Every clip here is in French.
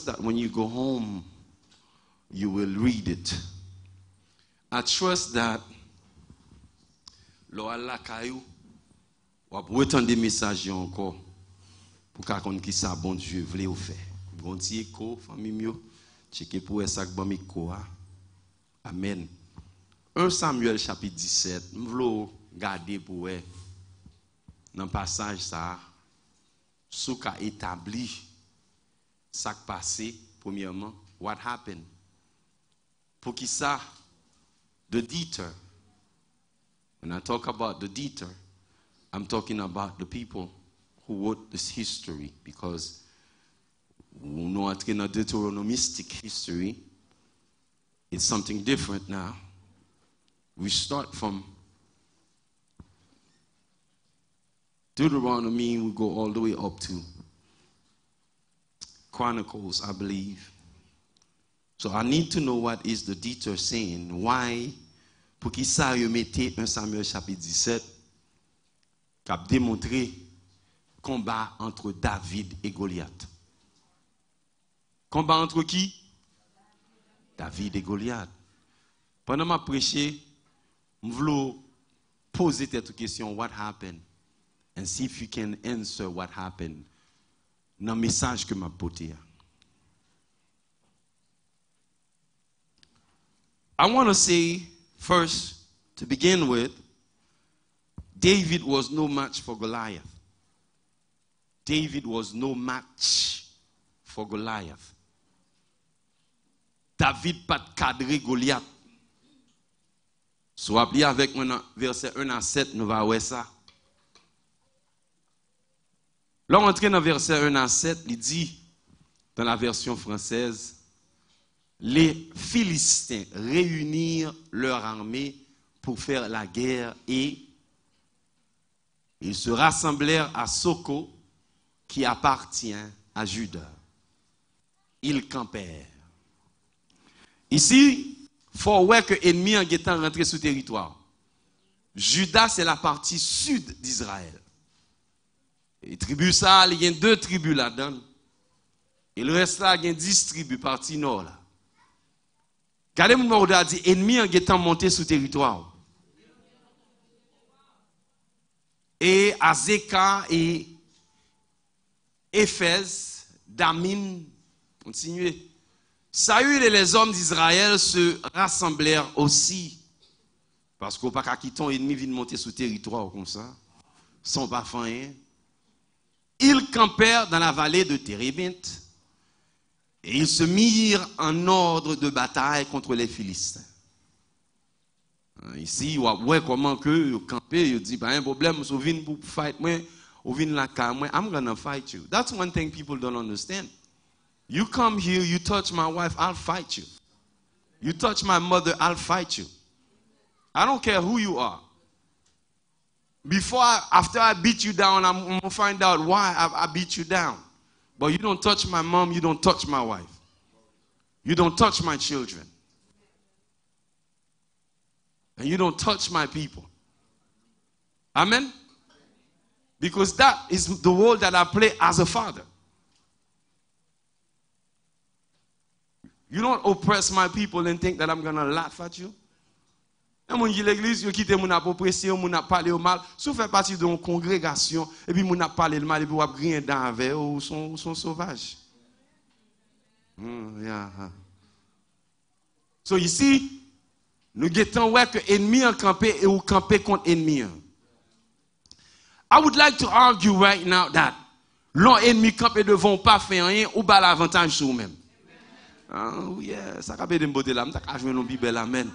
that when you go home, you will read it. I trust that lo Allah kayou ou retendre des messages encore pour qu'on connaisse qui ça bon Dieu voulait ou faire. Bon petit écho famille mieux, checker pour ça que bon micro. Amen. 1 Samuel chapitre 17, nous voulons garder pour dans passage ça ce qu'a établi ça qui passé premièrement what happened. Pour qui ça the detail. When I talk about the detail, I'm talking about the people who wrote this history, because we know it's in a Deuteronomistic history. It's something different now. We start from Deuteronomy, we go all the way up to Chronicles, I believe. So I need to know what is the detail saying. Why? Pour qui ça y mettez 1 Samuel chapitre 17 qui a démontré combat entre David et Goliath. Combat entre qui? David et Goliath. Pendant ma prêché, je voulais poser cette question, what happened? And see if you can answer what happened dans le message que m'a porté. I want to say first, to begin with, David was no match for Goliath. David was no match for Goliath. David pas de cadre Goliath. So appelé avec moi verset 1 à 7, nous va voir ça. Là, on entre dans verset 1 à 7, il dit, dans la version française, les Philistins réunirent leur armée pour faire la guerre et ils se rassemblèrent à Soko, qui appartient à Juda. Ils campèrent. Ici, il faut voir que l'ennemi est rentré sous territoire. Juda, c'est la partie sud d'Israël. Et tribu ça, il y a 2 tribus là-dedans. Et le reste là, il y a 10 tribus, partie nord là. Regardez mon mot dit, ennemi en étant monté sous territoire. Et Azeka et Éphèse, Damin, continuez. Saül et les hommes d'Israël se rassemblèrent aussi. Parce qu'au pas quitter ennemi vient monter sous territoire comme ça, sans pas faire rien. Ils campèrent dans la vallée de Térébinth. Et ils se mirent en ordre de bataille contre les Philistins. Ici, ouais, comment que vous campez, vous dites, pas un problème, vous venez pour fight moi, vous venez la cam, I'm gonna fight you. That's one thing people don't understand. You come here, you touch my wife, I'll fight you. You touch my mother, I'll fight you. I don't care who you are. After I beat you down, I'm gonna find out why I beat you down. But you don't touch my mom, you don't touch my wife. You don't touch my children. And you don't touch my people. Amen? Because that is the role that I play as a father. You don't oppress my people and think that I'm going to laugh at you. Et mon l'église, yo quitte mon oppressé, mon a parlé au mal, sous fait partie d'une congrégation et puis mon a parlé le mal et puis on rien dans avec ou sont sauvages. Yeah. So ici, nous guettons ouais que ennemi en campé et ou campé contre ennemi. I would like to argue right now that l'ennemi campé devant pas faire rien ou pas l'avantage sur vous-même. Yeah, ça capé de me botter là, m'ta jouer nos Bible amen.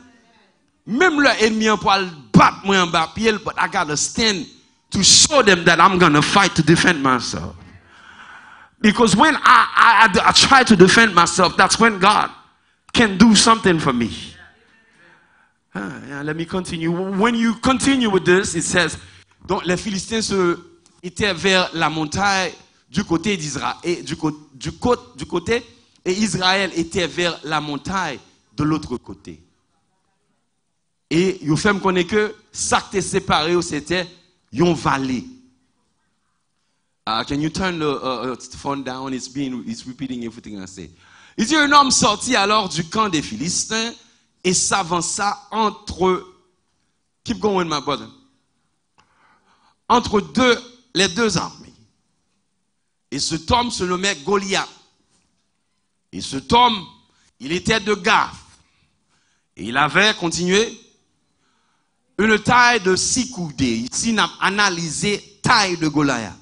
Même l'ennemi en poil bat moi en bas pied, but I gotta stand to show them that I'm gonna fight to defend myself. Because when I try to defend myself, that's when God can do something for me. Let me continue. When you continue with this, it says, donc les Philistins étaient vers la montagne du côté d'Israël, et du côté, et Israël était vers la montagne de l'autre côté. Et vous faites me connaître que ça qui était séparé, c'était une vallée. Can you turn the phone down? It's repeating everything I say. Il dit, un homme sortit alors du camp des Philistins et s'avança entre, keep going my brother, entre les deux armées. Et cet homme se nommait Goliath. Et cet homme, il était de Gath. Et il avait, continué, une taille de 6 coudées. Ici, on a analysé taille de Goliath.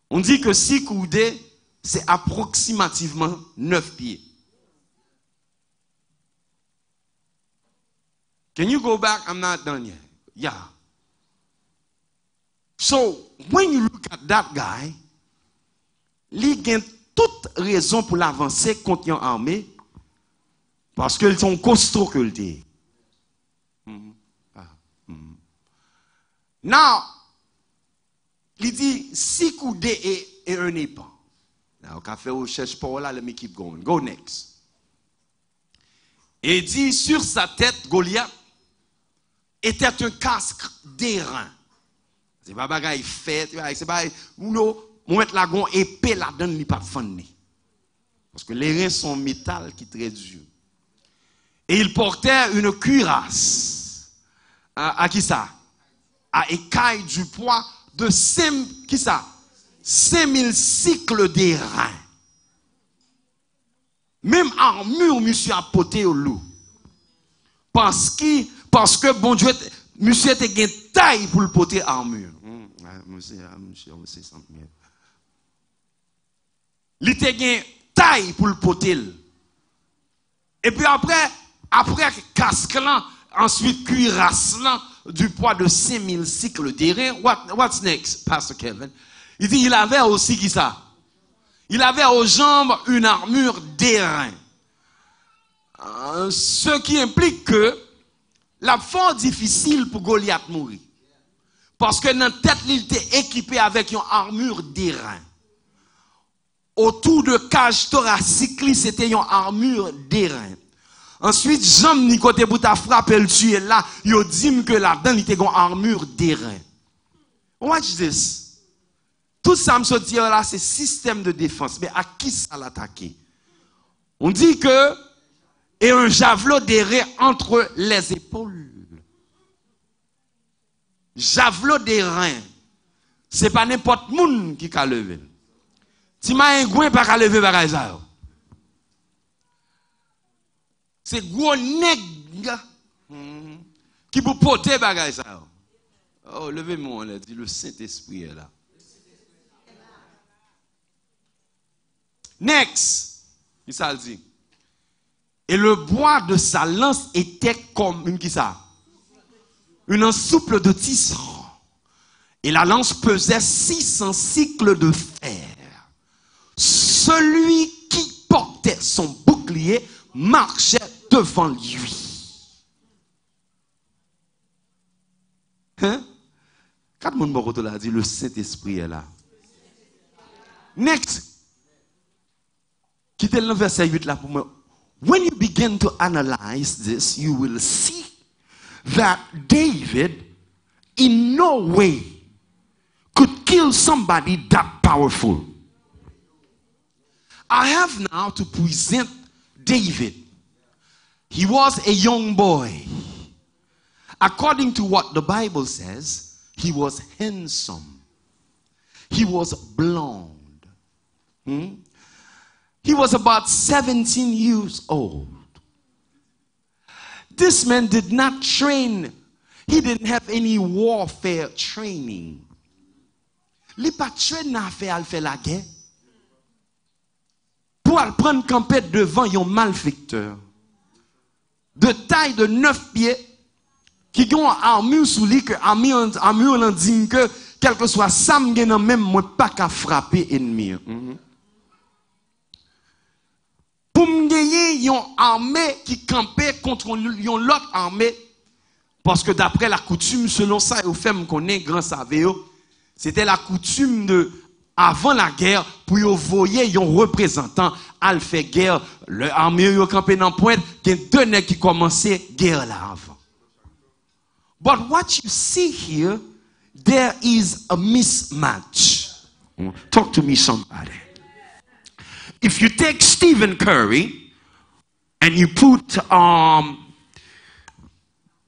On dit que 6 coudées, c'est approximativement 9 pieds. Can you go back? I'm not done yet. Yeah. So, when you look at that guy, il a toute raison pour l'avancer contre une armée parce qu'ils sont costauds que le dit. Now, il dit 6 coudées et un épan. Now, on fait recherche pour là, let me keep going. Go next. Et il dit sur sa tête, Goliath était un casque d'airain. C'est pas bagaille fait, c'est pas on met la gon épée là-dedans, il pas fondé. Parce que les reins sont métal qui est très dur. Et il portait une cuirasse. À qui ça? À écaille du poids de 5000 cycles d'airain. Même armure, monsieur a porté au loup. Parce que bon Dieu, monsieur était une taille pour le porter armure. Monsieur, il était une taille pour le porter. Et puis après casque là, ensuite cuirasse là, du poids de 5000 cycles d'airain. What's next, Pastor Kevin? Il dit, il avait aussi qui ça? Il avait aux jambes une armure d'airain. Ce qui implique que la fort difficile pour Goliath mourir. Parce que dans la tête, il était équipé avec une armure d'airain. Autour de cage thoracique, c'était une armure d'airain. Ensuite, Jean ni côté pour ta frapper le tuer là, il dit que là-dedans, il était une armure d'airain. Watch this. Tout ça, me dit là, c'est système de défense. Mais à qui ça l'attaquer? On dit que, et un javelot d'airain entre les épaules. Javelot d'airain. C'est pas n'importe monde qui a levé. Si ma un gouin pas lever par ça. C'est gros nègre qui peut porter bagay ça. Oh, levez-moi, on a dit le Saint-Esprit est là. Next, il ça dit. Et le bois de sa lance était comme une qui ça? Une souple de tisserand. Et la lance pesait 600 cycles de fer. Celui qui portait son bouclier marchait devant lui. Hein? Quatre monde l'a dit, le Saint-Esprit est là. Next. Quittez le verset 8 là pour moi. When you begin to analyze this, you will see that David in no way could kill somebody that powerful. I have now to present David. He was a young boy. According to what the Bible says, he was handsome. He was blonde. He was about 17 years old. This man did not train. He didn't have any warfare training. Il n'a pas traîné à faire la guerre. Pour prendre campette devant un malfecteur. De taille de 9 pieds. Qui ont armure sous lui, que armure l'en dit que, quel que soit Sam, il n'a même pas qu'à frapper ennemi. Pour me gagner, une armée qui campait contre l'autre armée. Parce que d'après la coutume, selon ça, au fait qu'on est grand savio, c'était la coutume de, avant la guerre, pour y envoyer un représentant à faire guerre. L'armée qui campé dans pointe, il y a deux nègres qui commençaient guerre là avant. But what you see here, there is a mismatch. Talk to me, somebody. If you take Stephen Curry and you put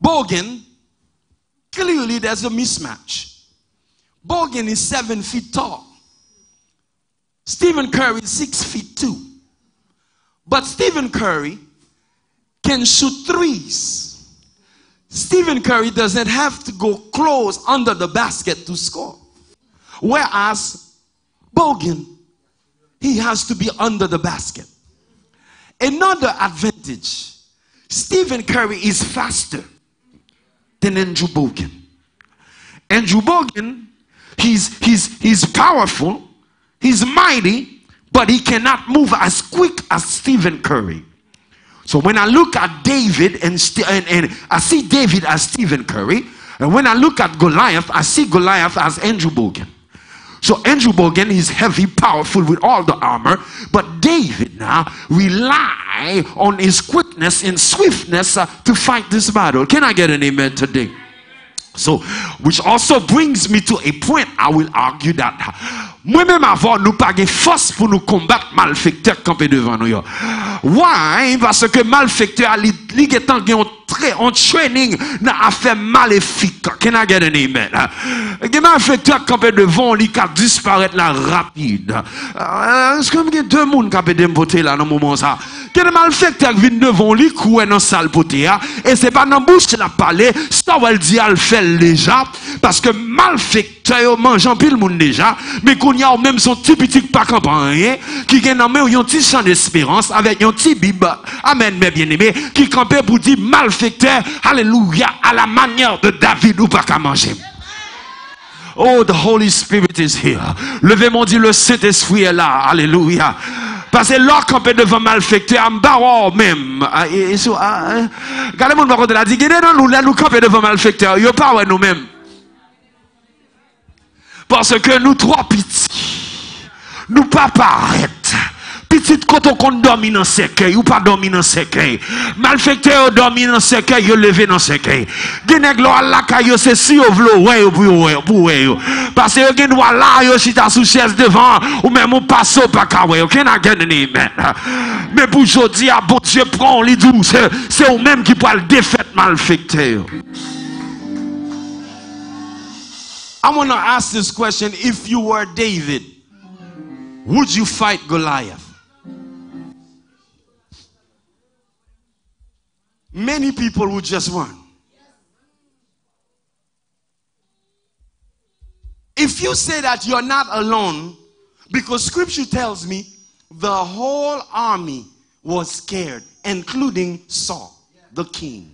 Bogan, clearly there's a mismatch. Bogan is 7 feet tall. Stephen Curry is 6 feet 2. But Stephen Curry can shoot threes. Stephen Curry doesn't have to go close under the basket to score. Whereas Bogan, he has to be under the basket. Another advantage, Stephen Curry is faster than Andrew Bogan. Andrew Bogan, he's powerful, he's mighty, but he cannot move as quick as Stephen Curry. So when I look at David and I see David as Stephen Curry, and when I look at Goliath, I see Goliath as Andrew Bogan. So Andrew Bogan is heavy, powerful with all the armor, but David now rely on his quickness and swiftness to fight this battle. Can I get an amen today? So, which also brings me to a point I will argue that moi-même avant nous pas de force pour nous combattre malfecteurs campés devant nous. Why? Parce que malfecteurs li getan gen on training na affaire maléfique. Can I get an amen? Gen malfecteurs campés devant li ka disparaître là rapide. Est-ce que gen deux monde campé de voter là dans moment ça? Gen malfecteurs vinn devant li coué dans salle poté et c'est pas dans bouche la parler, ça va le dire al fait déjà parce que malfecteurs mangeant pile monde déjà, mais qu'on y a même son petit pas campagne qui gagne en main un petit champ d'espérance avec un petit bible, amen mes bien-aimés, qui campait pour dire malfecteur, alléluia, à la manière de David ou pas qu'à manger. Oh, the Holy Spirit is here. Levez-moi, dit le Saint-Esprit est là, alléluia. Parce que l'or campé devant malfecteur, en bas même. Regardez-moi, par contre, il a dit, nous camper devant malfecteur, il n'y a pas nous-mêmes. Parce que nous trois petits, nous pas paraître. Petit quand on dormi dans cercueil ou pas dormi dans cercueil. Malfecteur dormi dans cercueil, yo levé dans cercueil. Genèg lo la kayo c'est si yo vlo ouais pour parce que gen doit là yo chita sous chaise devant ou même on passe pas ka ouais. Can I get an amen? Mais pour jodi a bon Dieu prend li dou c'est ou même qui peut le défaite malfecteur. I want to ask this question. If you were David, would you fight Goliath? Many people would just run. If you say that you're not alone, because scripture tells me the whole army was scared, including Saul, the king.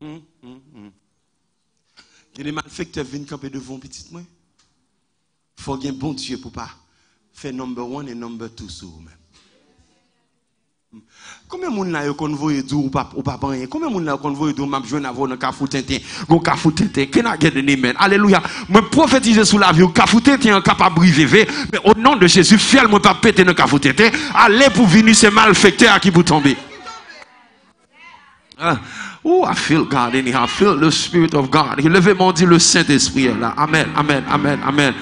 Il y a des malfecteurs qui viennent camper devant petit moi. Il faut qu'il y ait un bon Dieu pour pas faire number 1 et number 2 sur vous-même. Combien de monde là qu'on voit du ou pas rien? Combien de monde là qu'on voit du m'a joindre avant dans kafou tintin, gon kafou tintin, can I get an amen? Alléluia. Moi prophétiser sur la vie, kafou tintin capable briser, mais au nom de Jésus, fiel moi pas péter dans kafou tintin, allez pour venir ces malfecteurs qui vous tomber. Oh, I feel God in here. I feel the Spirit of God. Levez-moi, dit le Saint-Esprit là. Amen, amen, amen, amen.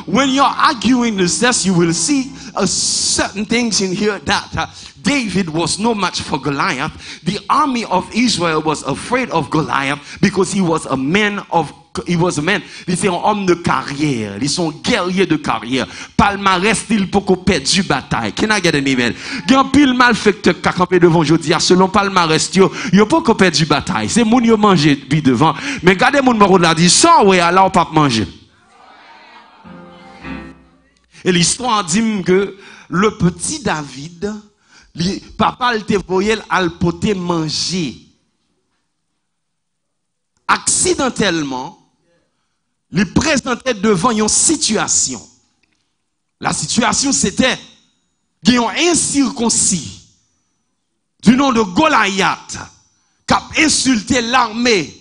When you're arguing this test, you will see certain things in here that David was no match for Goliath. The army of Israel was afraid of Goliath because he was a man. Il était un homme de carrière. Ils sont guerriers de carrière. Palmarès, il peut qu'on perde du bataille. Can I get an amen? Il y a un pile malfecteur qui a campé devant aujourd'hui. Selon palmarès, il n'y a pas qu'on perd du bataille. C'est moun yo manger puis devant. Mais regardez mon maro là dit ça ouais alors on pas manger. Et l'histoire dit que le petit David, papa le voyait al poter manger. Accidentellement, il présentait devant une situation. La situation c'était un incirconcis du nom de Goliath qui a insulté l'armée.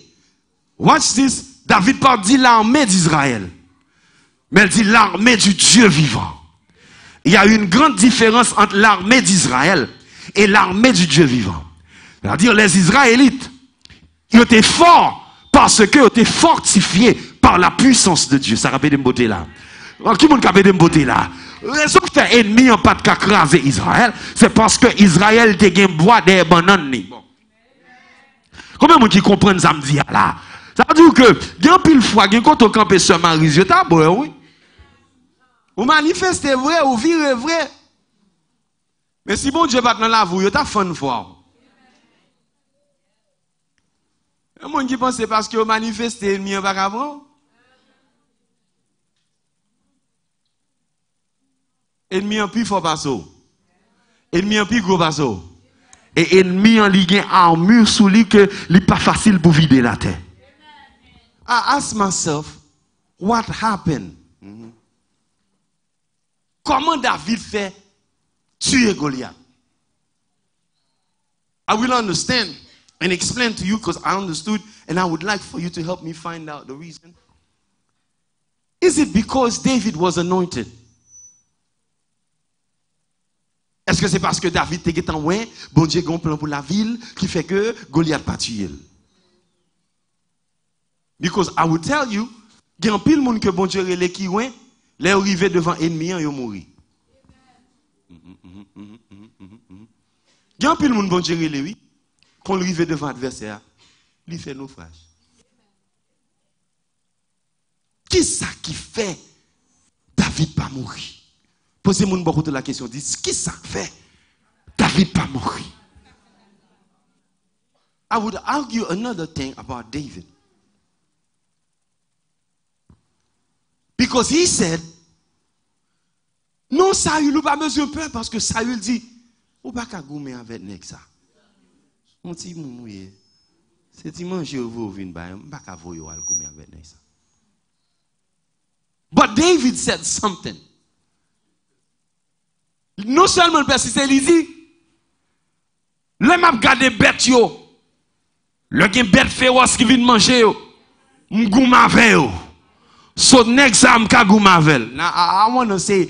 Watch this. David pas dit l'armée d'Israël, mais elle dit l'armée du Dieu vivant. Il y a une grande différence entre l'armée d'Israël et l'armée du Dieu vivant. C'est-à-dire les Israélites, ils étaient forts parce qu'ils étaient fortifiés par la puissance de Dieu. Ça rappelle de beauté là. Qui monde capable de beauté là? Raison que fait ennemi en pas de craser Israël, c'est parce que Israël te gen bois des bananes. Bon. Combien de gens qui comprennent ça me dit là? Ça veut dire que, il y a un pile fois, quand on campe sur Marie, je t'abonne, oui. Vous manifestez vrai, vous virez vrai. Mais si bon Dieu va dans la voie, vous avez fait une fois. Il y a des gens qui pensent parce que vous manifestez ennemi, pas avant. Ennemi en plus fort passer. Ennemi en plus gros passer. Et ennemi en ligue armure sous lui que n'est pas facile pour vider la terre. I ask myself, what happened? Comment David fait tuer Goliath? I will understand and explain to you because I understood and I would like for you to help me find out the reason. Is it because David was anointed? Est-ce que c'est parce que David était en loin, bon Dieu a un plan pour la ville qui fait que Goliath pas tué? Because I will tell you, il y a un pile monde que bon Dieu relè qui loin, les arrivé devant ennemi, ils mouri. Il y a un pile monde bon Dieu relè oui, quand arrivé devant adversaire, il fait naufrage. Qui ça qui fait David pas mourir? Posez-moi beaucoup de la question, dites qui ça fait David pas mourir? I would argue another thing about David. Because he said, non, Saül n'a pas besoin de peur parce que Saül dit, ou pas qu'à goumer avec nek ça. On dit, mouye, c'est dimanche vous venez ba, pas qu'à voyo al goumer avec nek ça. But David said something. Non seulement le persiste, il dit, le m'a gardé bête yo, le gen bête féroce qui vient manger yo, m'goum avec yo. So next time kagu mavel. Now I want to say,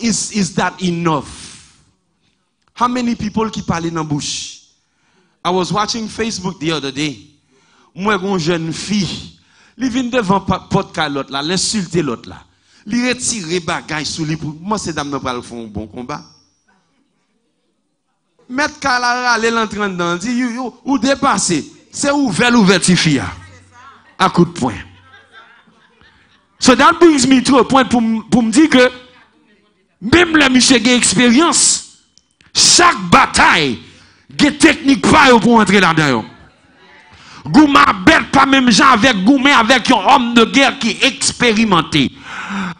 is that enough? How many people qui parlent dans bouche? I was watching Facebook the other day. Moi une jeune fille, li vient devant podcast l'autre là, l'insulter l'autre là. Li retirer bagay sous lui pour moi ces dames n'a pas le font un bon combat. Mettre Kalara aller l'entrer dedans, dit ou dépasser. C'est ouvert fille à coup de poing. So that brings me to a point pour me dire que même les monsieur qui ont expérience, chaque bataille, des techniques pas pour entrer là-dedans. Gouma bête pas même gens avec Goumé avec un homme de guerre qui est expérimenté.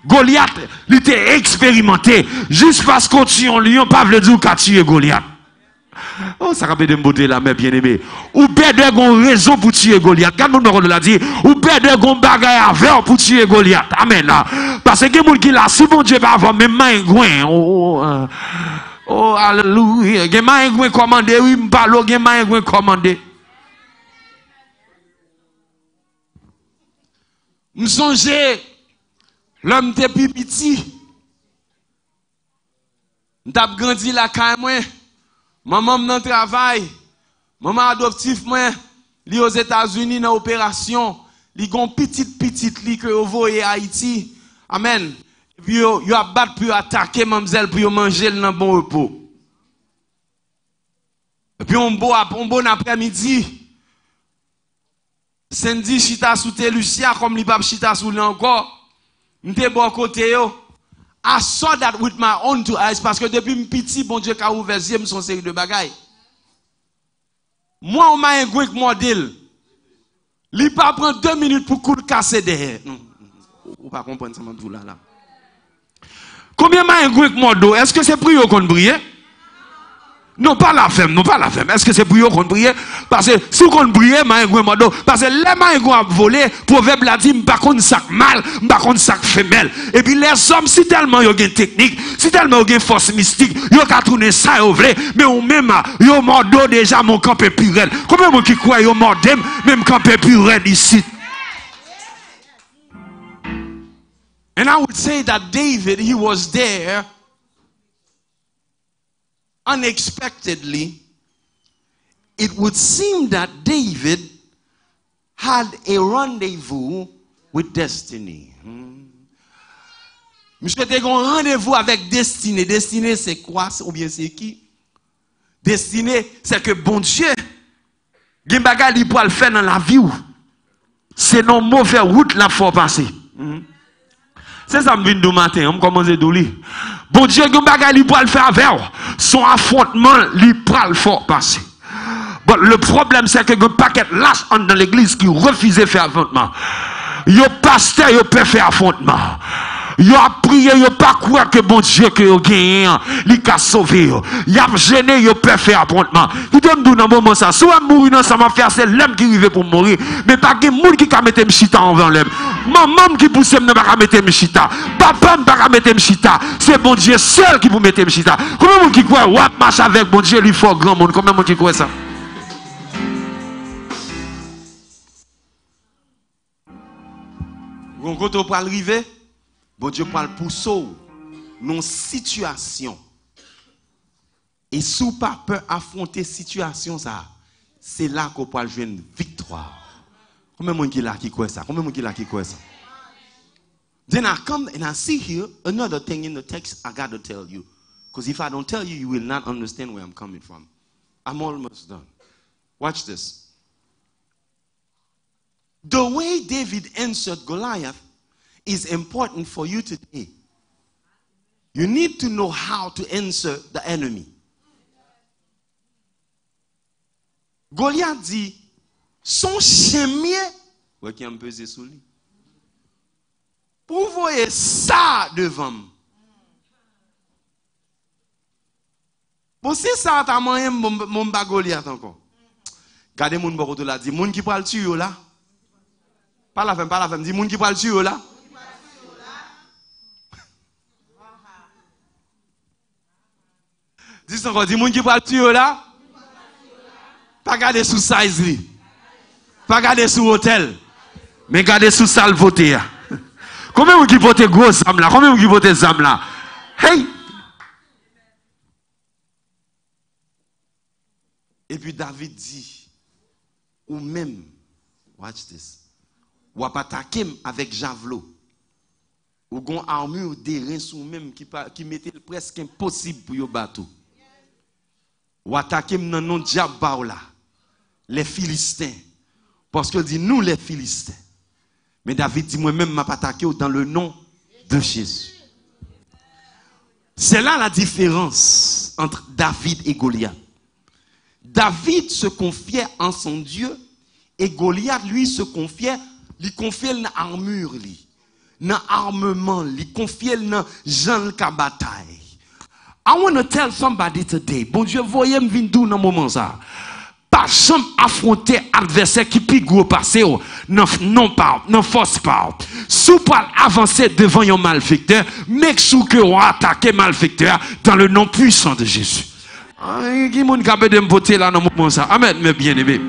Goliath, il était expérimenté. Juste parce qu'on tue un lion, pas veut dire qu'a tué Goliath. Oh, ça rappelle de me beauté là, mais bien aimé. Ou perdre une raison pour tuer Goliath. Quand nous l'a dit, ou perdre une bagaille à faire pour tuer Goliath. Amen là. Parce que quelqu'un qui là, si bon Dieu va avoir même main gouin. Oh, alléluia. Gen main gouin commandé, oui, m'parlo, gen main gouin commandé. M'songe, l'homme te plus petit. M'tap grandi la caille moi. Maman dans travail, maman adoptif moi, li aux États-Unis dans opération, li gon petite li que yo voye Haïti. Amen. Puis yo a battre pour attaquer mademoiselle pour yo manger dans bon repos. Et puis on bon après-midi. Sandy chita sous te Lucia comme li pas chita sous lui encore. M'te bon côté yo. I saw that with my own two eyes parce que depuis petit, bon Dieu a ouvert les yeux, son série de bagailles. Moi, on m'a un gouin modèle. Il pas prendre 2 minutes pour coup de casser derrière. Ou pas comprendre ça, là. Combien m'a un gouin modèle? Est-ce que c'est pour eux qu'on brille? Non, pas la femme, non, pas la femme. Est-ce que c'est pour eux qu'on brille? Parce que si on brille, m'a un gouin modèle. Parce que les mains ont volé, proverbe l'a dit, m'pas contre sac mâle, m'pas contre sac femelle. Et puis les hommes, si tellement ils ont une technique, si tellement ils ont une force mystique, ils ont qu'à tourner ça, ils veulent, mais ou même, ils ont mordo déjà mon campé purel. Combien de gens qui croient, ils ont mordo même campé purel ici? And I would say that David, he was there unexpectedly. It would seem that David had a rendezvous with destiny. Monsieur te gon rendez-vous avec destinée. Destinée c'est quoi ou bien c'est qui? Destinée c'est que bon Dieu gen bagay li pour le faire dans la vie ou. C'est non mauvais route la faut passer. C'est ça me vient du matin, on commence à dire. Bon Dieu gen bagay li pour le faire avec son affrontement li pral faut passer. Bon, le problème c'est que gen paquet lâche dans l'église qui refuse de faire affrontement. Yo pasteur yo peut faire affrontement. Yo a prié, yo pas croire que bon Dieu que yo gagné, li ka sauver yo. Y a gêné, yo peut faire affrontement. Qui donne dans moment ça, soit mourir dans ça m'a faire c'est l'homme qui arrive pour mourir, mais pas que monde qui ka mettre m'chita envers l'homme. Maman qui pousse me pas mettre m'chita. Papa me pas mettre m'chita. C'est bon Dieu seul qui vous mettre m'chita. Combien monde qui croit ou marche avec bon Dieu, lui faut grand monde. Combien monde qui croit ça? Quand on peut arriver, bon Dieu parle pour sauver nos situations. Et si pas peur affronter situation ça, c'est là qu'on peut jouer une victoire. Combien de monde qui là qui croit ça? Combien de monde qui là qui croit ça? Then I come and I see here another thing in the text I got to tell you. Because if I don't tell you, you will not understand where I'm coming from. I'm almost done. Watch this. The way David answered Goliath is important for you today. You need to know how to answer the enemy. Goliath dit, son chemin, ouais, qui a pesé sous lui. Pour voir ça devant moi. Bon, si ça t'a moyen, mon bas Goliath encore. Gardez mon bord là, dit, moun qui parle tuer là. Pas la femme, dit, moun qui parle tuer là. Dis encore, dis moun qui parle tuer là. Pas garder sous size li. Pas garder sous hôtel. Mais garder sous salle voter. Combien vous qui votez gros zam là? Combien vous qui votez zam là? Hey! Et puis David dit, ou même, watch this, ou pas attaquer avec javelot, ou gon armure des reins sous même qui mettait presque impossible pour yo bateau. Ou attaquer dans non diable là, les Philistins, parce que dit nous les Philistins. Mais David dit moi-même m'a attaqué dans le nom de Jésus. C'est là la différence entre David et Goliath. David se confiait en son Dieu et Goliath lui se confiait, lui confiait dans l'armure lui, dans l'armement, lui confiait dans Jean le bataille. I want to tell somebody today, bon Dieu voyez me venir dans moment ça. Pas jamais affronter adversaire qui plus gros passer non pas non force pas. Si pas avancer devant un malfaiteur, make sure que on attaque malfaiteur dans le nom puissant de Jésus. Qui moun capable de me voter là dans moment ça. Amen mes bien-aimés.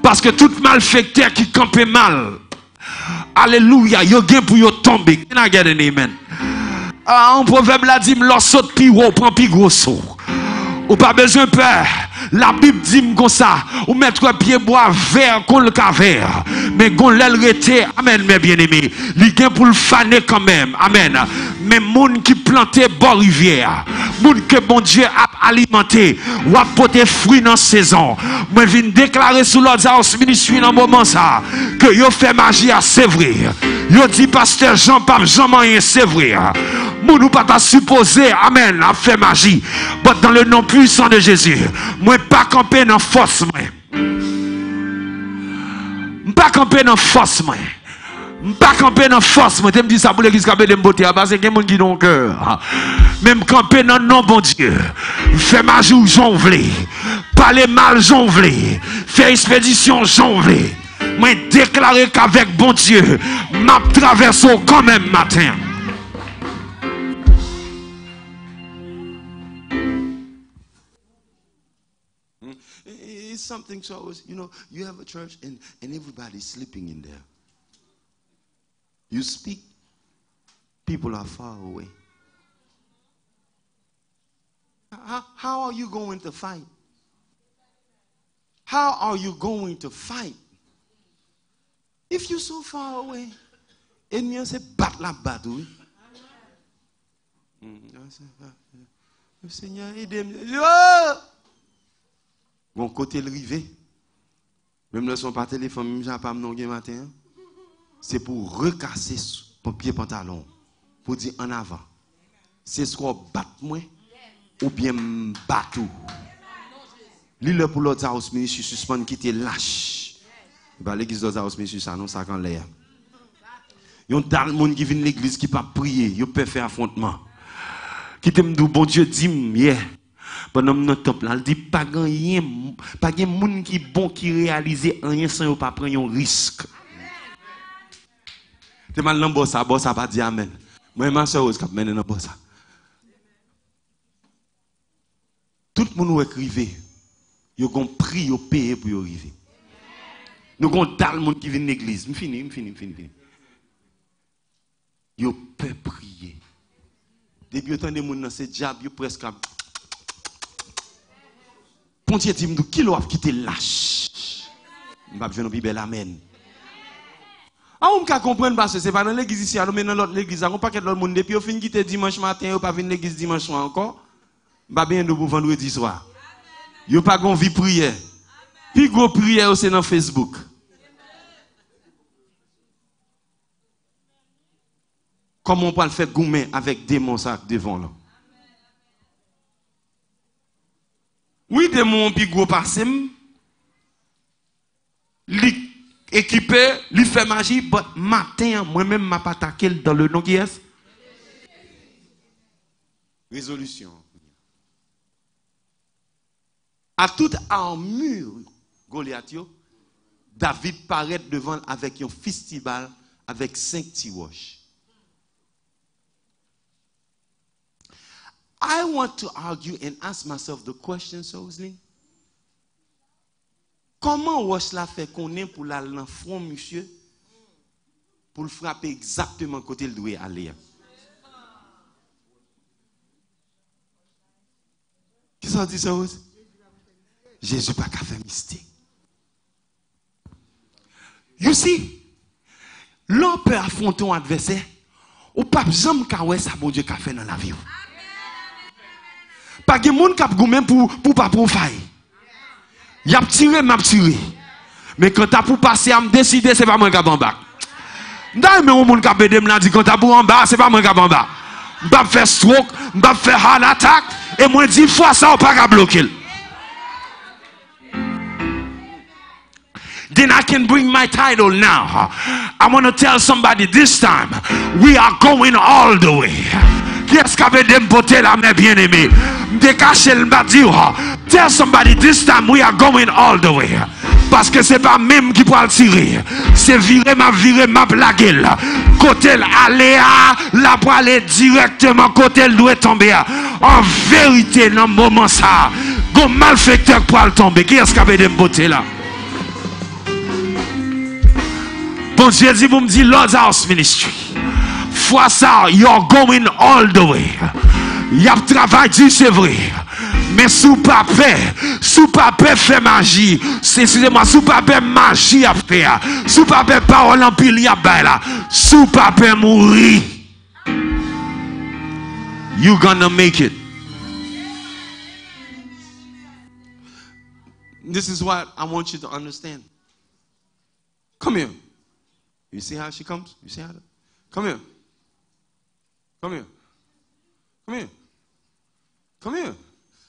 Parce que tout malfaiteur qui campe mal. Alléluia, yo gen pour yo tomber. Can I get an amen? Un proverbe là dit l'on saute pi haut, prend pi gros saut. Ou pas besoin peur. La Bible dit comme ça, ou mettre pied bois vert qu'on le vert. Mais gon l'aile rete, amen mes bien-aimés. Li gen pour le faner quand même. Amen. Mais moun qui planté bord rivière, moun que bon Dieu a alimenté, ou a porté fruit dans saison. Moi viens déclarer sous l'ordre house ministry dans moment ça que yo fait magie à c'est vrai. Yo dit pasteur Jean-Pape Jean-Moyen c'est vrai. Moun ou pas ta supposé, amen, a fait magie. Mais dans le nom puissant de Jésus, moi pas camper dans force moi. Pas camper dans force moi. Pas camper dans force moi. Tu me dis ça pour l'église camper de beauté parce que quelqu'un qui dans cœur. Même camper dans nom bon Dieu. Fait magie ou jonglé. Parler mal jonglé. Faire expédition jonglé. Moi déclarer qu'avec bon Dieu, m'a traversé quand même matin. It's something so I was, you have a church and everybody's sleeping in there. You speak, people are far away. How are you going to fight? How are you going to fight If you so far away, ennemi c'est battre la batte, oui. Le Seigneur aide-moi. Bon côté le rivé. Même le son par téléphone, même j'ai pas mon matin. C'est pour recasser mon pied pantalon. Pour dire en avant. C'est ce qu'on bat moi ou bien battu. L'île pour l'autre house ministre suspend qui était lâche. Bah l'église de house ministre ça non ça quand l'air. Yon tal monde qui vient l'église qui pas prier, yo peut faire affrontement. Qui t'aime dou bon Dieu dit hier pendant notre temple là, il dit pas rien monde qui bon qui réaliser rien sans pas prendre un risque. T'es mal dans bossa pas dire amen. Moi ma sœur ose cap mener dans bossa. Tout le monde écrivait, yo gon prix yo payer pour yo arriver. Nous gon tal monde qui vient l'église, fini. Yo peut prier. Depuis autant de monde dans ce diable, yo presque Pontier dit m'dou qui l'a quitté lâche. M'pa besoin de Bible amen. Ah on ka comprendre parce que c'est pas dans l'église ici, mais dans l'autre église, on paquet l'autre monde depuis au fin quitter dimanche matin, yo pas venir l'église dimanche soir encore. M'pa bien de pour vendredi soir. Yo pas gon vie prière. Puis gros prière c'est dans Facebook. Comment on peut le faire goumer avec démons ça devant là? Oui, démons puis gros passem. Li équipé, li fait magie, mais matin moi-même m'a pas attaqué dans le nom qui est résolution. À toute armure Goliath yo, David paraît devant avec un festival avec 5 petits roches. I want to argue and ask myself the question, Sosley. Comment Wash la fait qu'on est pour l'aller dans le front, monsieur, pour le frapper exactement côté le doit aller? Qui ça dit ça? Jésus pas qu'à faire mystique. You see, l'on peut affronter un adversaire, ou pas jamais qu'à ouais ça bon Dieu qu'a fait dans la vie. Pas de monde qui a goumé pour pas pour faille. Y a tiré, m'a tiré. Mais quand t'as pour passer à me décider, c'est pas moi qui a en bas. D'ailleurs, mais au monde qui a pédé me l'a dit quand t'as pour en bas, c'est pas moi qui a en bas. M'pa faire stroke, m'pa faire hard attack, et moi 10 fois ça ou pas qu'à bloquer. Then I can bring my title now. I want to tell somebody this time, we are going all the way. Qui est-ce qui avait dépoté la main bien-aimée? Décaché le bâtiment. Tell somebody this time we are going all the way. Parce que c'est pas même qui peut le tirer. C'est virer ma blague. Côté aller la pour aller directement côté elle doit tomber. En vérité, dans le moment ça, un malfaiteur pour le tomber. Qui est-ce qui avait dépoté là? Bon Dieu dit, vous me dites Lord's House Ministry. Fois ça, you're going all the way. Y a travail dit c'est vrai. Mais sous papier fait magie. Excusez-moi, sous papier magie à faire. Sous papier parole en pile y a là. Sous papier mourir. You gonna make it. This is what I want you to understand. Come here. You see how she comes? You see how? Come here. Come here. Come here. Come here.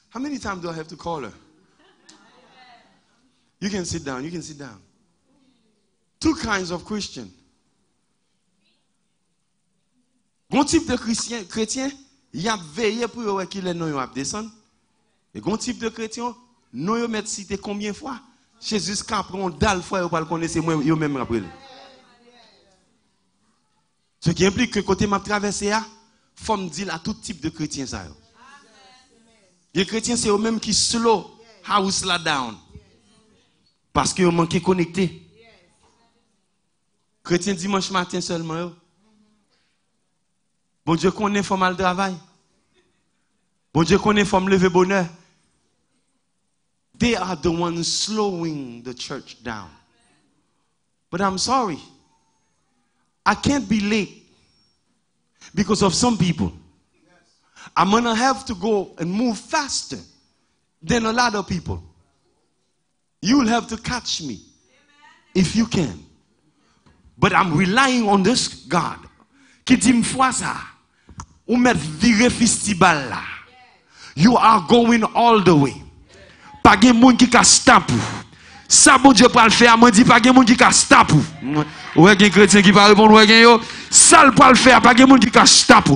How many times do I have to call her? You can sit down. You can sit down. Two kinds of Christian. Bon type de chrétien, il a veillé pour voir qu'il est non à descendre. Et bon type de chrétien, non yo met cité combien de fois? Jésus quand prend dalle fois yo pas le connaître moi yo même rappelé. Ce qui implique que côté m'a traversé a, faut me dire à tout type de chrétien ça. Les chrétiens c'est eux mêmes qui slow house la down. Parce que ils manquent connecté. Chrétien dimanche matin seulement yo. Bon Dieu connaît faut mal travail. Bon Dieu connaît faut me lever bonheur. They are the ones slowing the church down. But I'm sorry. I can't be late because of some people. I'm going to have to go and move faster than a lot of people. You'll have to catch me if you can. But I'm relying on this God qui dit m'foi ça ou mettre virer festival là. You are going all the way. Pas gen moun qui ka stop. Ça bon Dieu pas le faire, moi dit pas gen moun qui ka stop. Ouais gen chrétien qui va répondre ouais gen yo, ça le pas le faire, pas gen moun qui ka stop.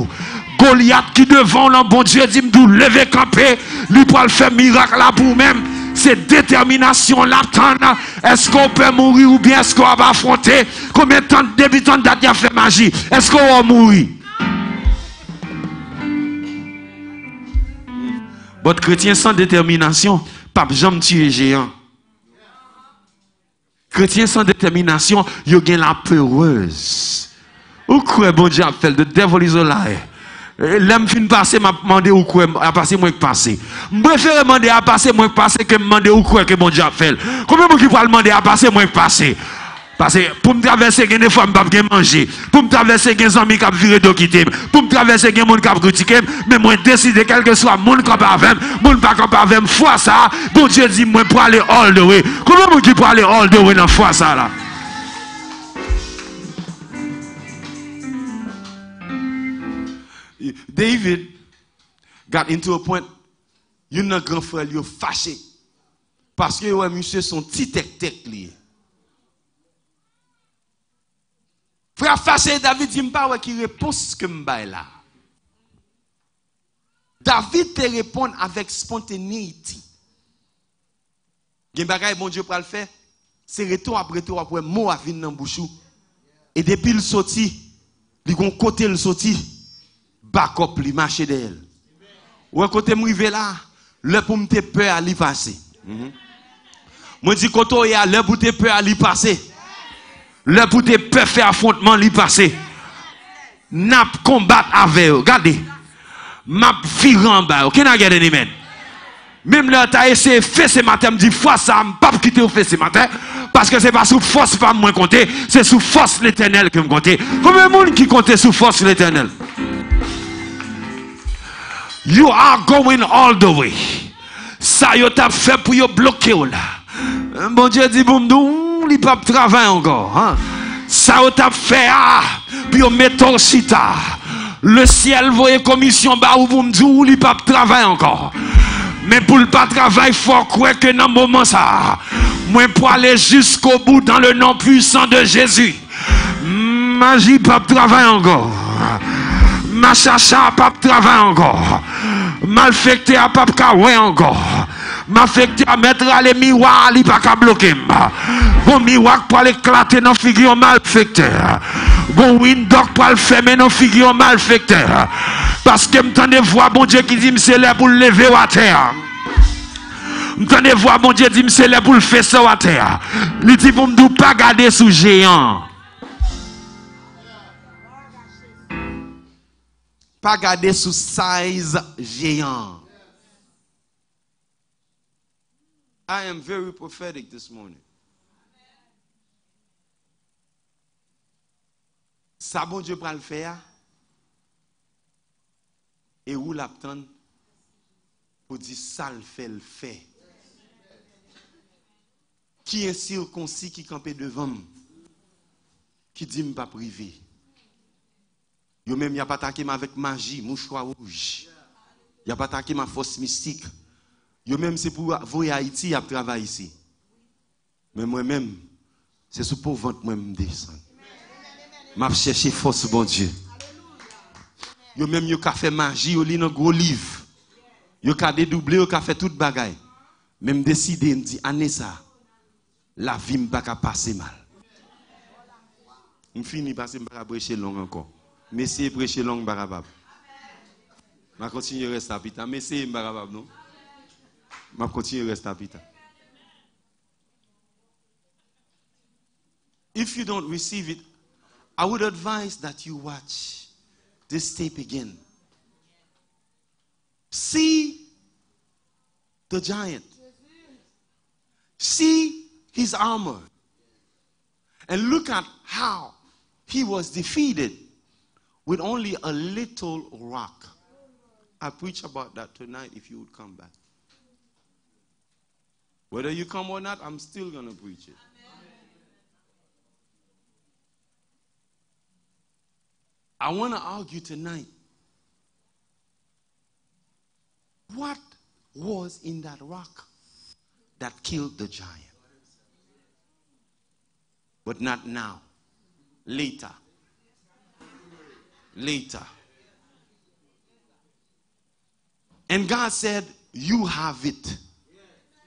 Goliath qui devant là bon Dieu dit m'dou lever camper, lui pas le faire miracle là pour même. C'est détermination l'attendre. Est-ce qu'on peut mourir ou bien est-ce qu'on va affronter? Combien de temps débutant de date a fait magie? Est-ce qu'on va mourir? Votre chrétien sans détermination, pape jamais tuer géant. Chrétien sans détermination, il y a la peureuse. Ou quoi bon Dieu a fait? The devil is a liar. L'homme fin passer m'a demandé ou quoi a passer moins que passer. Je préfère demander à passer moins que passer que demander ou quoi que bon Dieu a fait. Combien de gens qui vont demander à passer moins que passer? Parce que pour me traverser, il y a des femmes qui ne manger. Pour me traverser, il y a des amis qui virent de quitter. Pour me traverser, il y a des gens qui critiquent. Mais moi, décider, quel que soit mon camp avec, mon pas camp avec, foi ça, bon Dieu dit, moi, pour aller all the way. Combien de gens qui pour aller all the way dans foi ça là? David got into a point, you know, grand frère, il est fâché. Parce que, ouais, monsieur, son petit tec-tec lié. Frère fâché, David dit, m'pas ouais, qui réponse que m'baille là. David te répond avec spontanéité. Gen bagay, bon Dieu, pour le faire, c'est retour après mot à venir dans bouchou. Et depuis le sorti, il gon côté le sorti. Backup li marcher d'elle. Ou côté m'rivé là, le pour m'te peur à li passer. Moi dis koto ya le pour te peur à li passer. Le pour te peur faire affrontement li passer. Nap combat avec regardez. M'a vire en bas. OK n'a gade ni men. Même là t'as essayé faire ce matin me dit fois ça m'pas quitter faire ce matin parce que c'est pas sous force pas moins compter, c'est sous force l'Éternel que me compter. Combien de monde qui compte sous force l'Éternel? You are going all the way. Ça yo t'a fait pour yo bloquer là. Bon Dieu dit boum dou, li pas travail encore, hein. Ça yo t'a fait pour yo mettre chita. Le ciel voyait commission ba ou boum dou, li pas travail encore. Mais pour le pas travail, faut croire que dans moment ça, moi pour aller jusqu'au bout dans le nom puissant de Jésus. Magie pas travail encore. Ma chacha pas travail encore. Malfecté à pas kawé encore. M'affecté à mettre les miroirs, li pas ka bloquer. Bon miroir pour éclater dans figure malfecté. Bon window pour le fermer dans figure malfecté. Parce que m'tendez voir bon Dieu qui dit c'est là pour le lever à terre. M'tendez voir bon Dieu dit c'est là pour le faire ça à terre. Il dit pour me pas garder sous géant. Pas garder sous size géant. I am very prophetic this morning. Ça bon Dieu prend le faire. Et où l'attend pour dire ça le fait. Qui est circoncis qui campait devant moi, qui dit me pas privé. Yo même y a pas attaqué avec magie, mouchoir rouge. Y a pas attaqué ma force mystique. Yo même c'est pour voyer Haïti y a travail ici. Mais moi-même c'est sous pour ventre moi me descendre. M'a chercher force bon Dieu. Yo même yo ka fait magie, yo li nan gros livre. Yo ka dédoubler, yo ka fait toute bagaille. Même décider me dit année ça la vie m'pa ka passer mal. On fini passer m'pa prêcher long encore. Mais c'est prêcher long m'pa capable. M'a continuer rester à pita, mais c'est m'pa capable non. M'a continuer rester à pita. If you don't receive it, I would advise that you watch this tape again. See the giant. See his armor. And look at how he was defeated with only a little rock. I preach about that tonight if you would come back. Whether you come or not, I'm still going to preach it. I want to argue tonight. What was in that rock that killed the giant? But not now. Later. Later. And God said, you have it.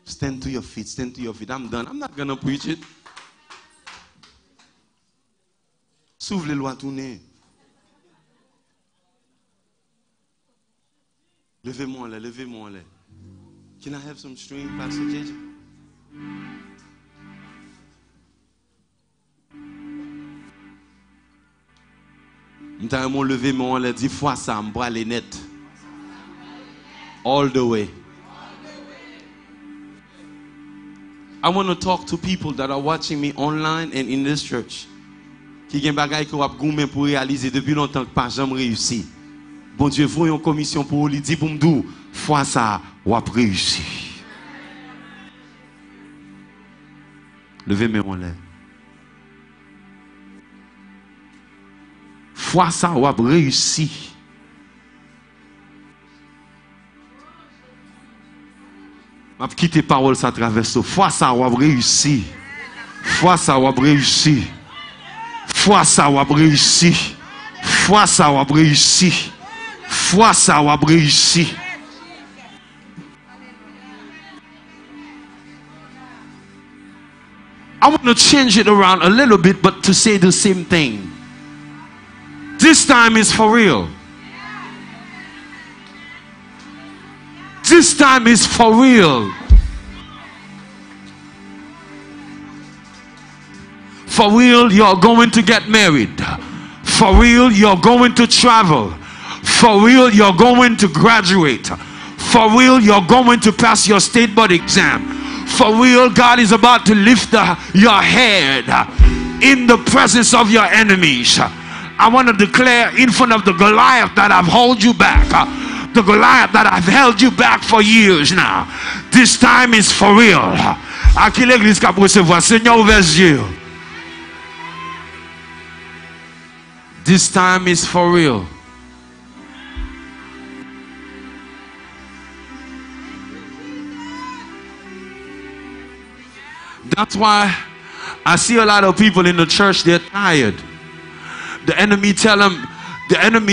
Stand to your feet. Stand to your feet. I'm done. I'm not going to preach it. S'ouvre les lois tourner. Levez-moi là, levez-moi là. Can I have some string, Pastor JJ? M'ta mon levez-moi là, 10 fois ça, m'bra les net. All the way. I want to talk to people that are watching me online and in this church. Qui gen bagay ko ap goumen pour réaliser depuis longtemps que pas jamais réussi. Bon Dieu, vous une commission pour lui dire pour m'dou, fois ça ou ap réussi. Levez mes mains là. Fois ça ou ap réussi. M'a quitté parole ça traverse. Fois ça ou ap réussi. Fois ça ou ap réussi. Fois ça ou ap réussi. Fois ça ou ap réussi. Fois ça ou ap réussi. I want to change it around a little bit, but to say the same thing. This time is for real. This time is for real. For real, you're going to get married. For real, you're going to travel. For real, you're going to graduate. For real, you're going to pass your state board exam. For real, God is about to lift your head in the presence of your enemies. I want to declare in front of the Goliath that I've held you back. The Goliath that I've held you back for years now. This time is for real. À qui l'église qui a recevoir? Seigneur, ouvre les yeux. This time is for real. That's why I see a lot of people in the church, they're tired. The enemy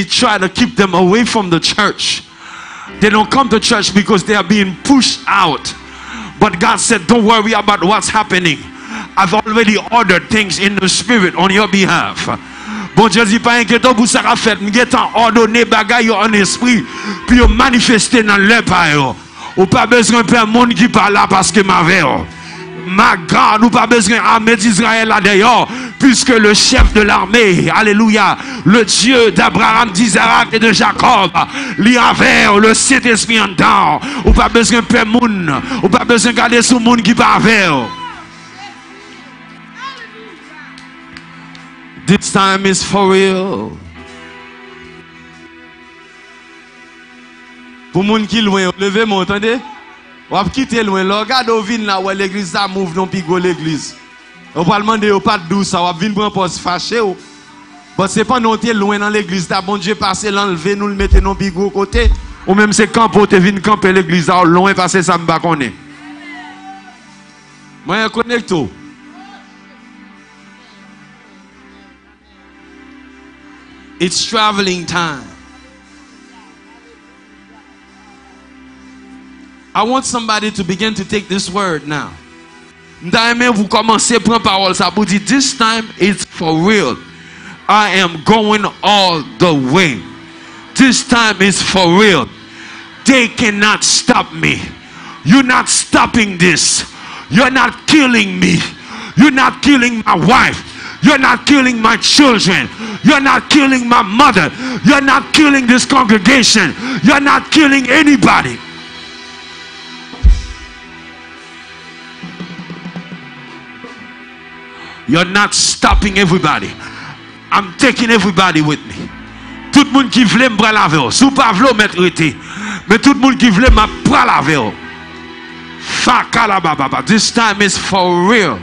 try to keep them away from the church. They don't come to church because they are being pushed out. But God said, don't worry about what's happening. I've already ordered things in the spirit on your behalf. Bon Dieu dit pas inquiétant pour ça qu'a fait, m'getan ordonné bagay yo en esprit puis yo manifester dans leur pa yo. Ou pas besoin de monde qui parle là parce que ma veille. Ma God, nous pas besoin d'armée d'Israël là d'ailleurs, puisque le chef de l'armée, alléluia, le Dieu d'Abraham, d'Isaac et de Jacob, lui avait le Saint-Esprit en dedans. Ou pas besoin de faire moun, ou pas besoin de garder sous moun qui pas avec. This time is for real. Pour moun qui loin, levez-moi, entendez? On va quitter loin. Regarde au vin là où l'église ça move non pigo l'église. On va demander au pas de douce, on va venir prendre poste fâché ou. Mais c'est pas non t'es loin dans l'église, ta bon Dieu passer l'enlever nous le mettre non pigo côté ou même c'est campo te vinn camper l'église là loin passer ça me pas connaît. Moi connecto. It's traveling time. I want somebody to begin to take this word now. Vous commencez à prendre parole ça pour dire this time it's for real. I am going all the way. This time is for real. They cannot stop me. You're not stopping this. You're not killing me. You're not killing my wife. You're not killing my children. You're not killing my mother. You're not killing this congregation. You're not killing anybody. You're not stopping everybody. I'm taking everybody with me. Tout le monde qui voulait me prendre la veille. Si vous ne pouvez pas mettre été. Mais tout le monde qui voulait me prendre la veille. Fakalababa. This time is for real.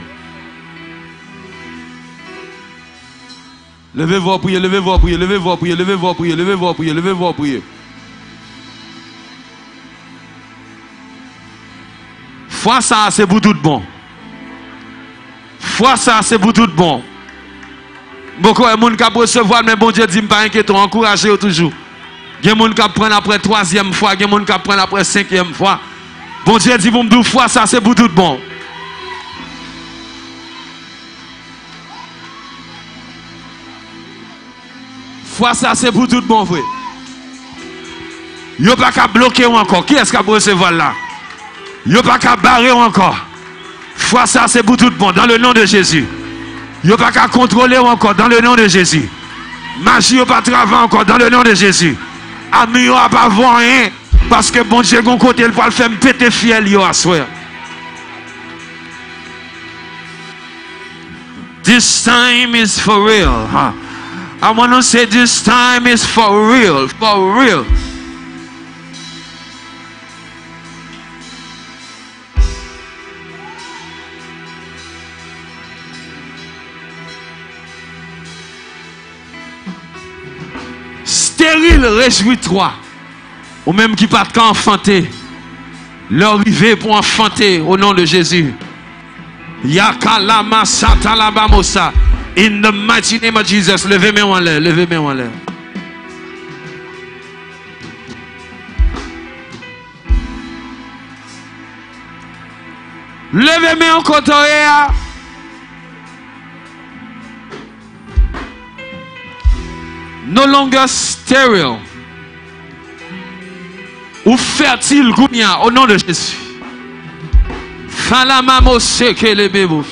Levez-vous à prier, levez-vous à prier, levez-vous à prier, levez-vous à prier, levez-vous à prier, levez-vous à prier. Foi ça, c'est pour tout bon. Foi ça, c'est pour tout bon. Beaucoup de gens qui recevoir, mais bon Dieu dit, pas inquiétons, encouragez toujours. Il y a des gens qui prennent après 3e fois, il y a des gens qui prennent après 5e fois. Bon Dieu dit, vous me dites, foi ça, c'est pour tout bon. Foi ça, c'est pour tout bon, frère. Il n'y a pas qu'à bloquer encore. Qui est-ce qui a recevoir là? Il n'y a pas qu'à barrer encore. Foi ça, c'est pour tout bon, dans le nom de Jésus. Il n'y a pas qu'à contrôler encore, dans le nom de Jésus. Magie, il n'y a pas travailler encore, dans le nom de Jésus. Ami, il n'y a pas voir rien. Parce que bon Dieu, mon côté, il va le faire péter fiel, il a soir. This time is for real. Huh? I want to say this time is for real. For real. Stérile, réjouis-toi. Ou même qui pas qu'à enfanter. Leur arrivée pour enfanter au nom de Jésus. Yakalama satalabamosa. In the mighty name of Jesus. Levez-moi en l'air. Levez-moi en l'air. Levez-moi en côté. No longer sterile. Ou fertile au nom de Jésus. Falamamo seke le bébou.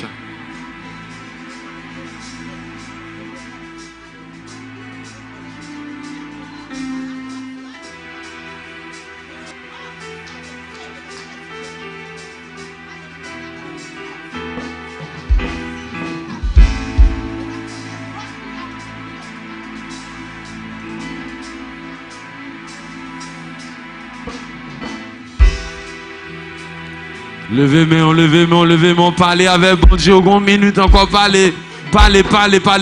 Levez-moi, parlez avec bon Dieu, une minute encore, parlez.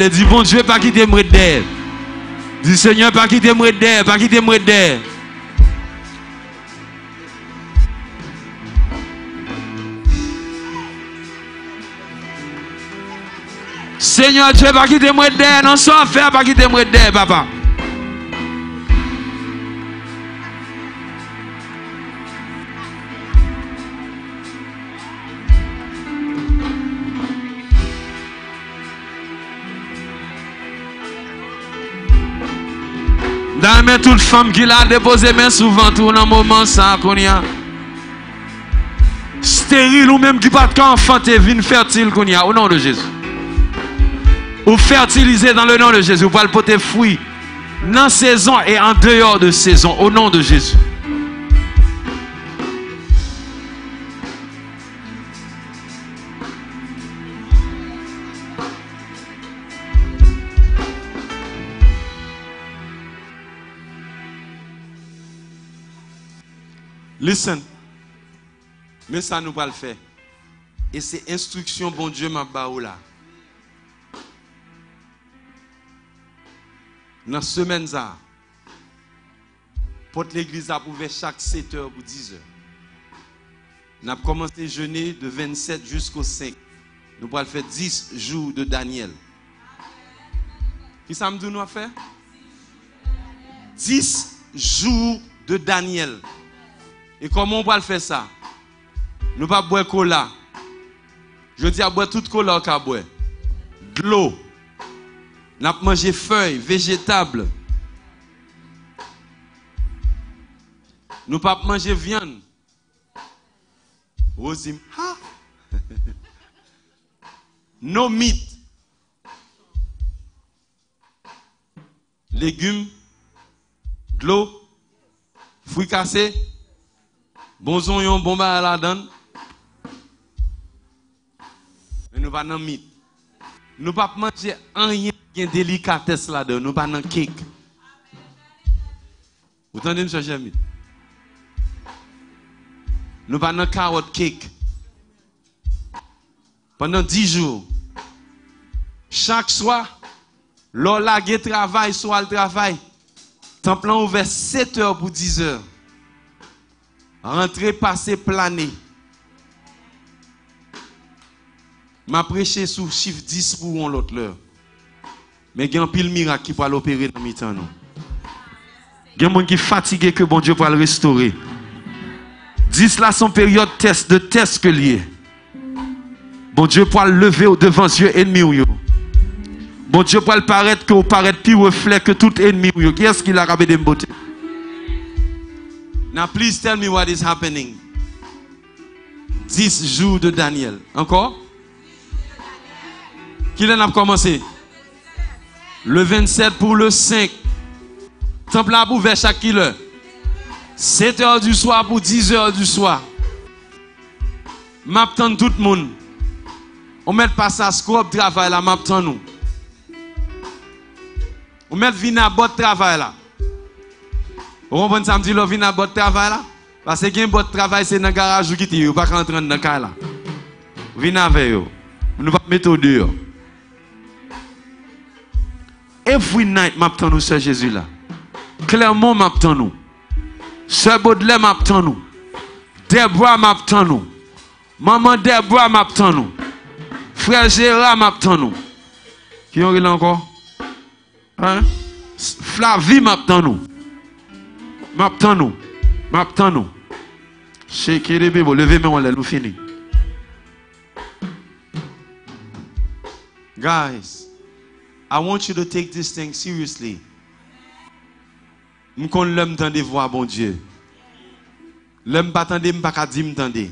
Dis bon Dieu, pas quitter moi derrière. Dis Seigneur, pas quitter moi derrière, Seigneur Dieu, pas quitter moi derrière, non, sans faire, pas quitter moi derrière, papa. Dans toute femme qui l'a déposé main souvent tout dans moment ça qu'on y a stérile ou même qui pas de enfanter vine fertile qu'on y a au nom de Jésus. Ou fertiliser dans le nom de Jésus, ou pas le porter fruit dans saison et en dehors de saison au nom de Jésus. Listen. Mais ça nous va le faire. Et c'est instruction bon Dieu m'a baou là. Dans la semaine ça, porte l'église a ouvert chaque 7h ou 10h. Nous avons commencé à jeûner de 27 jusqu'au 5. Nous allons faire 10 jours de Daniel. Qui ça me dit nous à faire? 10 jours de Daniel. Et comment on va le faire ça? Nous ne pouvons pas boire cola. Je dis à boire toute cola qu'on boit. De l'eau. Nous avons mangé feuilles, végétables. Nous ne pouvons pas manger viande. Osim. No meat. Légumes. De l'eau. Fruits cassés. Bon zonyon, bon ba la donne. Mais nous pas dans mythe. Nous pas manger rien qui est délicatesse là-dedans, nous pas dans cake. Vous entendez, M. Jérémy? Nous pas dans carotte cake. Pendant 10 jours. Chaque soir, l'on lague travail, soit le travail. Temple ouvert 7 heures pour 10 heures. Rentrer, passer, planer. M'a prêché sur chiffre 10 pour l'autre l'heure. Mais il y a un pile miracle qui peut l'opérer dans mi-temps. Il y a des gens qui sont fatigués que bon Dieu peut le restaurer. 10 là son période de test que lié. Bon Dieu peut le lever au devant des yeux ennemis. Bon Dieu peut le paraître que vous paraître plus reflet que tout ennemi. Qui est-ce qui l'a rabé de beauté? Now please tell me what is happening. 10 jours de Daniel. Encore? Qui l'a commencé? Le 27 pour le 5. Temple là pour vers chaque heure. 7 heures du soir pour 10 heures du soir. M'attend tout le monde. On met pas ça scope travail là, m'attend nous. On met vina bot travail là. Vous comprenez ça me dit le vina bot travail là? Parce que un bot travail c'est dans le garage qui tire, pas rentrer dans le cas là. Vina avec yo. Nous pas mettre au dehors. Every night m'attend nous Sœur Jésus là. Clairement m'attend nous. Sœur Baudelaire m'attend nous. Deborah m'attend nous. Maman Deborah m'attend nous. Frère Gérard m'attend nous. Qui ont là encore? Hein? Flavie m'attend nous. M'attend nous. M'attend nous. Shake les bébés, levez-moi on nous fini. Guys, I want you to take this thing seriously. Je connais l'homme tendez voir bon Dieu. L'homme pas tendez, je pas dire m'tendez.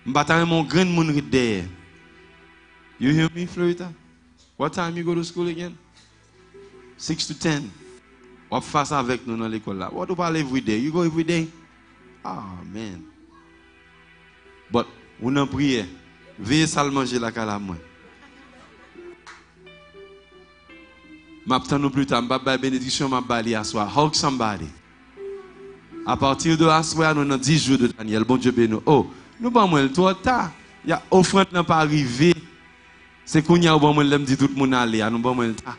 Je pas mon grand monde derrière. You hear me, Florida? What time you go to school again? 6 to 10. On face avec nous dans l'école là. What do you every day? You go every day? Ah, man. But, on en prière. Veillez ça le manger la calamouin. M'attends plus tard, m'ba bénédiction m'a bali à soir. Hug somebody. À partir de à soir, nous avons 10 jours de Daniel. Bon Dieu béni. Oh, nous pas moins trop tard. Il y a offrande n'a pas arrivé. C'est qu'on y a au bon moment dit tout le monde aller, nous pas moins tard.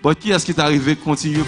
Bon qui est-ce qui est arrivé continue